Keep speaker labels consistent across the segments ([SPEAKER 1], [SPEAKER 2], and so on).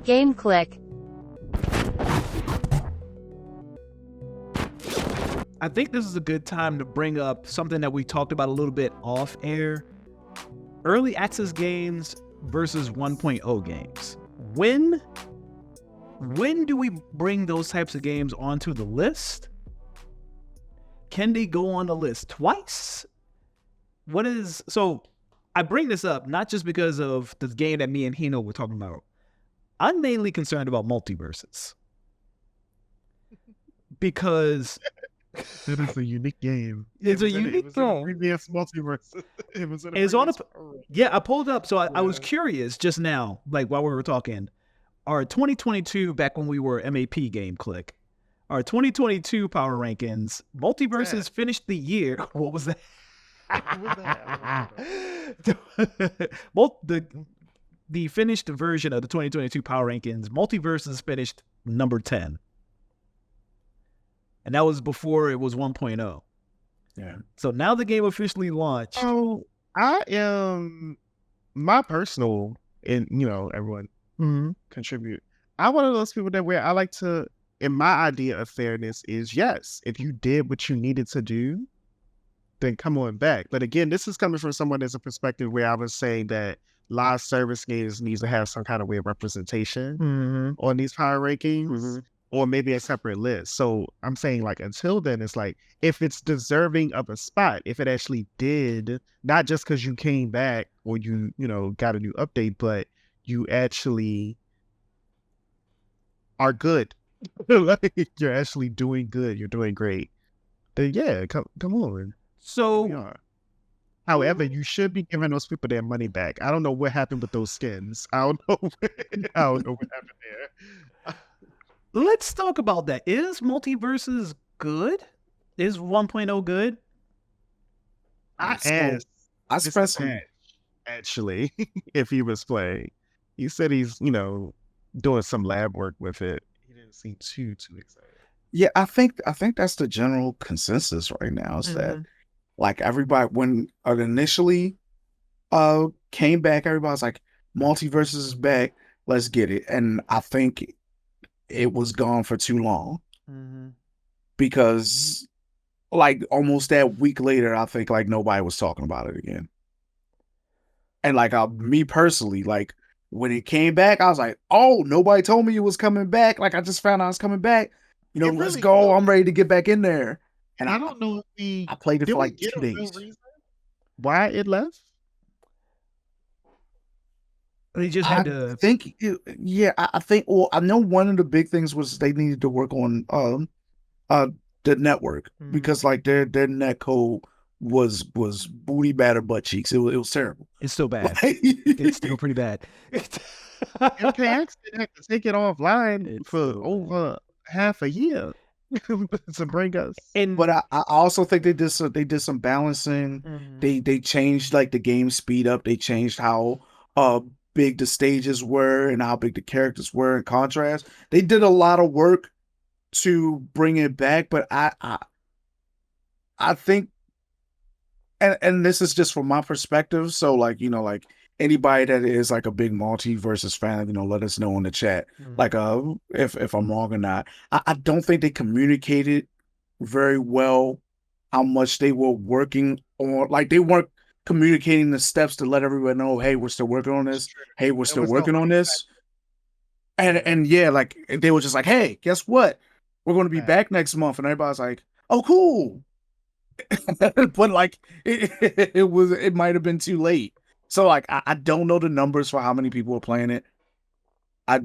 [SPEAKER 1] Game Clique.
[SPEAKER 2] I think this is a good time to bring up something that we talked about a little bit off air. Early access games versus 1.0 games. When do we bring those types of games onto the list? Can they go on the list twice? So I bring this up not just because of the game that me and Hino were talking about. I'm mainly concerned about Multiversus. Because
[SPEAKER 3] it is a unique game.
[SPEAKER 2] It's a unique game.
[SPEAKER 3] Previous Multiverse.
[SPEAKER 2] I pulled up. So I was curious just now, like while we were talking. Our 2022, back when we were MAP Game Clique, our 2022 power rankings, Multiversus finished the year. What was that? The finished version of the 2022 power rankings, Multiversus finished number 10. And that was before it was 1.0.
[SPEAKER 3] Yeah.
[SPEAKER 2] So now the game officially launched.
[SPEAKER 3] Oh, I am my personal, and everyone contribute. I'm one of those people that where I like to, and my idea of fairness is yes, if you did what you needed to do, then come on back. But again, this is coming from someone as a perspective where I was saying that live service games needs to have some kind of way of representation on these power rankings. Or maybe a separate list. So I'm saying like until then, it's like if it's deserving of a spot, if it actually did, not just because you came back or you got a new update, but you actually are good. Like you're actually doing good. You're doing great. Then yeah, come on.
[SPEAKER 2] So
[SPEAKER 3] however, you should be giving those people their money back. I don't know what happened with those skins. I don't know what happened there.
[SPEAKER 2] Let's talk about that. Is Multiversus good? Is 1.0 good?
[SPEAKER 3] I asked him actually if he was playing. He said he's, doing some lab work with it. He didn't seem too excited.
[SPEAKER 4] Yeah, I think that's the general consensus right now is that like everybody when it initially came back, everybody's like, Multiversus is back, let's get it. And I think it was gone for too long because like almost that week later, I think like nobody was talking about it again. And like me personally, like when it came back, I was like, oh, nobody told me it was coming back. Like I just found out it's coming back. Let's go. I'm ready to get back in there. And
[SPEAKER 3] I don't know if
[SPEAKER 4] I played it for like 2 days.
[SPEAKER 3] Why it left?
[SPEAKER 2] They just had to
[SPEAKER 4] I think well, I know one of the big things was they needed to work on the network because like their net code was booty batter butt cheeks. It was terrible.
[SPEAKER 2] It's still bad. It's still pretty bad.
[SPEAKER 3] MKX didn't have to take it offline for over half a year to bring us.
[SPEAKER 4] But I also think they did some balancing. They changed like the game speed up. They changed how big the stages were and how big the characters were in contrast. They did a lot of work to bring it back, but I think, and this is just from my perspective. So like, like anybody that is like a big Multiversus fan, let us know in the chat, like if I'm wrong or not. I don't think they communicated very well how much they were working on. Like they weren't communicating the steps to let everyone know, hey, we're still working on this. Hey, we're still working on this. And yeah, like they were just like, hey, guess what? We're going to be back next month. And everybody's like, oh, cool. But like it might have been too late. So like I don't know the numbers for how many people were playing it. I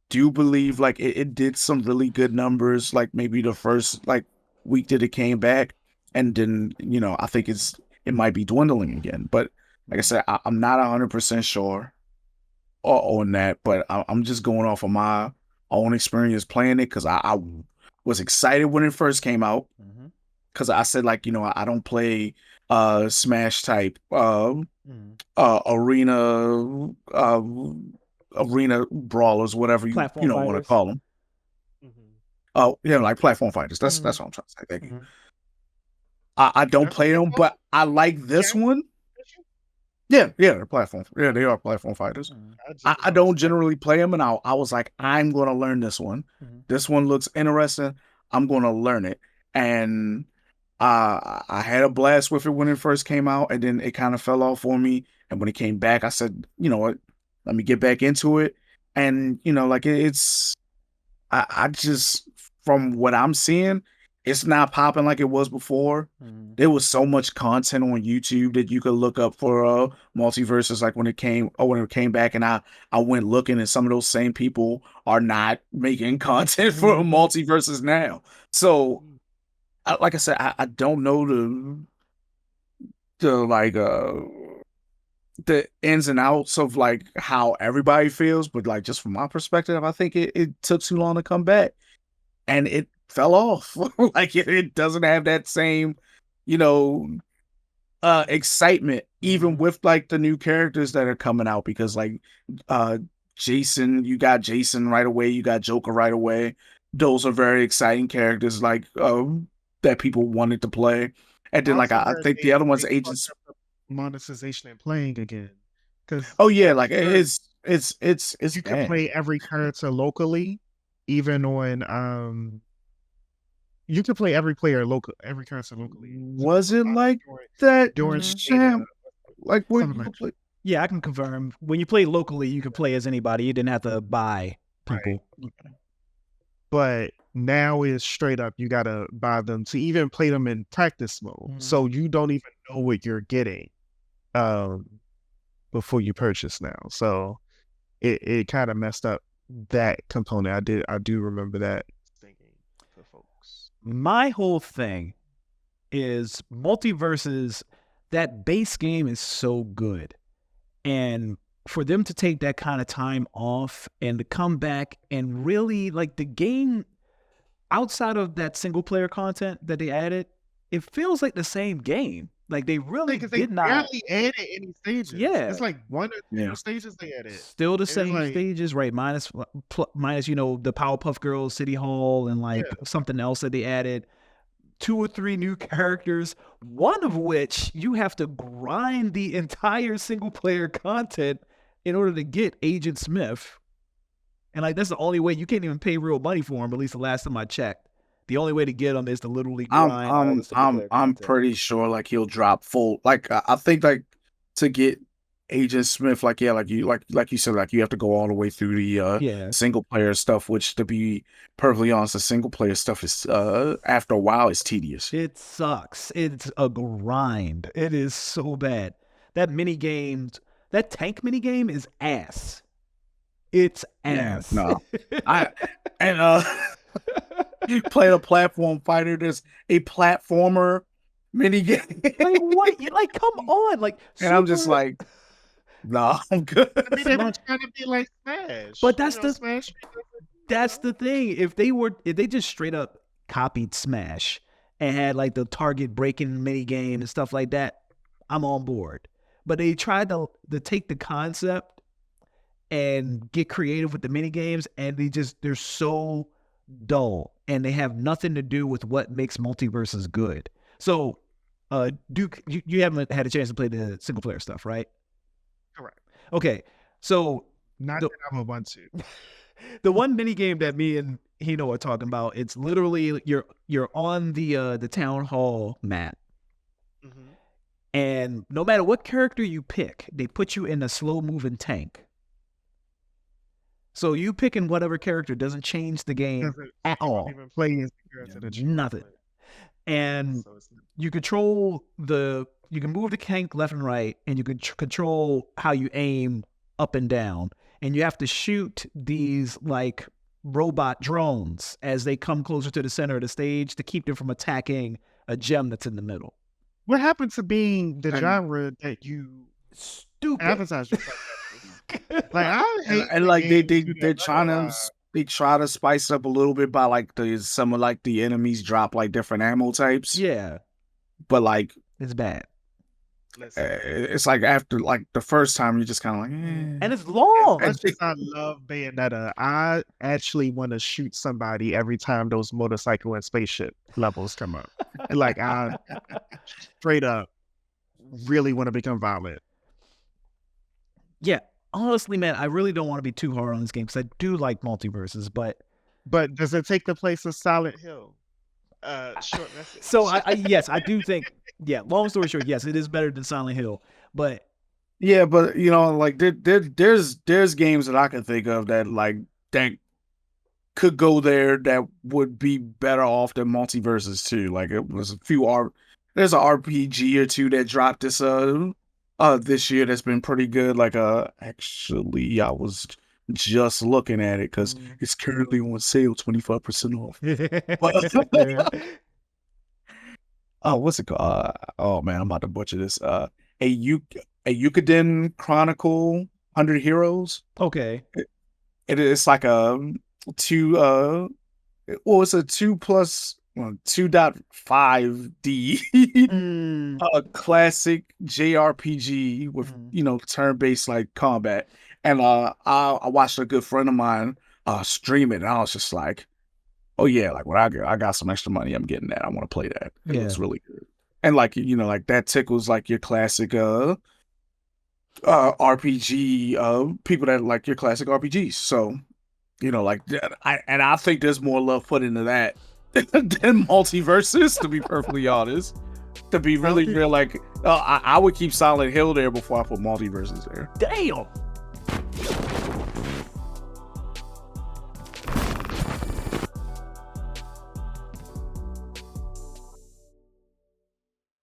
[SPEAKER 4] do believe like it did some really good numbers, like maybe the first like week that it came back. And then, I think it might be dwindling again. But like I said, I'm not 100% sure on that, but I'm just going off of my own experience playing it because I was excited when it first came out because I said like, I don't play Smash type arena brawlers, whatever you want to call them. Oh, like platform fighters. That's what I'm trying to say. Thank you. I don't play them, but I like this one. Yeah, they're platform. Yeah, they are platform fighters. I don't generally play them, and I was like, I'm gonna learn this one. This one looks interesting. I'm gonna learn it, and I had a blast with it when it first came out, and then it kind of fell off for me. And when it came back, I said, you know what, let me get back into it. And like it's I just, from what I'm seeing, it's not popping like it was before. There was so much content on YouTube that you could look up for Multiversus, like when it came back, and I went looking, and some of those same people are not making content for Multiversus now. So, like I said, I don't know the ins and outs of like how everybody feels, but like just from my perspective, I think it took too long to come back, and it fell off. Like it doesn't have that same, you know, excitement, even with like the new characters that are coming out, because like Jason, you got Jason right away, you got Joker right away. Those are very exciting characters, like that people wanted to play. And then like I think the other one's Agents
[SPEAKER 3] monetization and playing again, because
[SPEAKER 4] oh yeah, like it's
[SPEAKER 3] you can play every character locally, even on you can play every character locally.
[SPEAKER 4] Was it like that
[SPEAKER 3] during
[SPEAKER 4] Champ? Like when
[SPEAKER 3] something
[SPEAKER 4] you
[SPEAKER 3] like
[SPEAKER 4] play?
[SPEAKER 2] Yeah, I can confirm. When you play locally, you can play as anybody. You didn't have to buy people.
[SPEAKER 3] Right. But now it's straight up, you gotta buy them to even play them in practice mode. So you don't even know what you're getting before you purchase now. So it kind of messed up that component. I do remember that thinking for folks.
[SPEAKER 2] My whole thing is Multiversus, that base game is so good. And for them to take that kind of time off and to come back and really, like, the game, outside of that single player content that they added, it feels like the same game. Like they really did not
[SPEAKER 3] barely added any stages.
[SPEAKER 2] Yeah.
[SPEAKER 3] It's like one or two stages they added.
[SPEAKER 2] Still the
[SPEAKER 3] It's
[SPEAKER 2] same
[SPEAKER 3] like,
[SPEAKER 2] stages, right? Minus the Powerpuff Girls City Hall and like something else that they added. 2 or 3 new characters, one of which you have to grind the entire single player content in order to get Agent Smith. And like that's the only way. You can't even pay real money for him, at least the last time I checked. The only way to get him is to literally grind.
[SPEAKER 4] I'm pretty sure like he'll drop full. Like I think like to get Agent Smith, like like you said, like you have to go all the way through the single player stuff, which, to be perfectly honest, the single player stuff is after a while is tedious.
[SPEAKER 2] It sucks. It's a grind. It is so bad. That tank mini game is ass. It's ass.
[SPEAKER 4] No, you play a platform fighter. There's a platformer mini game.
[SPEAKER 2] Like what? Like come on, like.
[SPEAKER 4] And I'm just like, no, I'm good.
[SPEAKER 3] I mean, they were trying to be like Smash.
[SPEAKER 2] But that's
[SPEAKER 3] Smash.
[SPEAKER 2] That's the thing. If they just straight up copied Smash and had like the target breaking mini game and stuff like that, I'm on board. But they tried to take the concept and get creative with the mini games, and they're so dull, and they have nothing to do with what makes Multiversus good. So, Duke, you haven't had a chance to play the single player stuff, right?
[SPEAKER 3] Correct.
[SPEAKER 2] Okay, so
[SPEAKER 3] not that I would want to.
[SPEAKER 2] The one mini game that me and Hino are talking about, it's literally you're on the town hall map, and no matter what character you pick, they put you in a slow moving tank. So you picking whatever character doesn't change the game at all.
[SPEAKER 3] Even play as the character that you
[SPEAKER 2] nothing. And you control you can move the tank left and right, and you can control how you aim up and down. And you have to shoot these like robot drones as they come closer to the center of the stage to keep them from attacking a gem that's in the middle.
[SPEAKER 3] What happened to being the genre that you advertise yourself? Like I hate
[SPEAKER 4] and like they try to spice it up a little bit by like some of like the enemies drop like different ammo types.
[SPEAKER 2] Yeah,
[SPEAKER 4] but like
[SPEAKER 2] it's bad.
[SPEAKER 4] It's like after like the first time you're just kind of like,
[SPEAKER 2] and it's long.
[SPEAKER 3] As much as I love Bayonetta, I actually want to shoot somebody every time those motorcycle and spaceship levels come up. Like I straight up really want to become violent.
[SPEAKER 2] Yeah, honestly, man, I really don't want to be too hard on this game because I do like Multiversus, but
[SPEAKER 3] does it take the place of Silent Hill? Short message.
[SPEAKER 2] so yes, I do think, yeah, long story short, yes, it is better than Silent Hill, but
[SPEAKER 4] Yeah, but like there's games that I can think of that that could go there that would be better off than Multiversus too. Like it was there's an RPG or two that dropped this year that's been pretty good. Like actually I was just looking at it because it's currently on sale 25% off. But, oh, what's it called? Oh man, I'm about to butcher this. A Yukaden Chronicle 100 Heroes.
[SPEAKER 2] okay.
[SPEAKER 4] It's like a it's a 2.5D a classic JRPG with turn-based like combat. And I watched a good friend of mine stream it, and I was just like, oh yeah, like when I got some extra money, I'm getting that. I want to play that. It looks really good. And like like that tickles like your classic RPG people that like your classic RPGs. So like I think there's more love put into that than Multiversus, to be perfectly honest. To be really real, like I would keep Silent Hill there before I put Multiversus there.
[SPEAKER 2] Damn.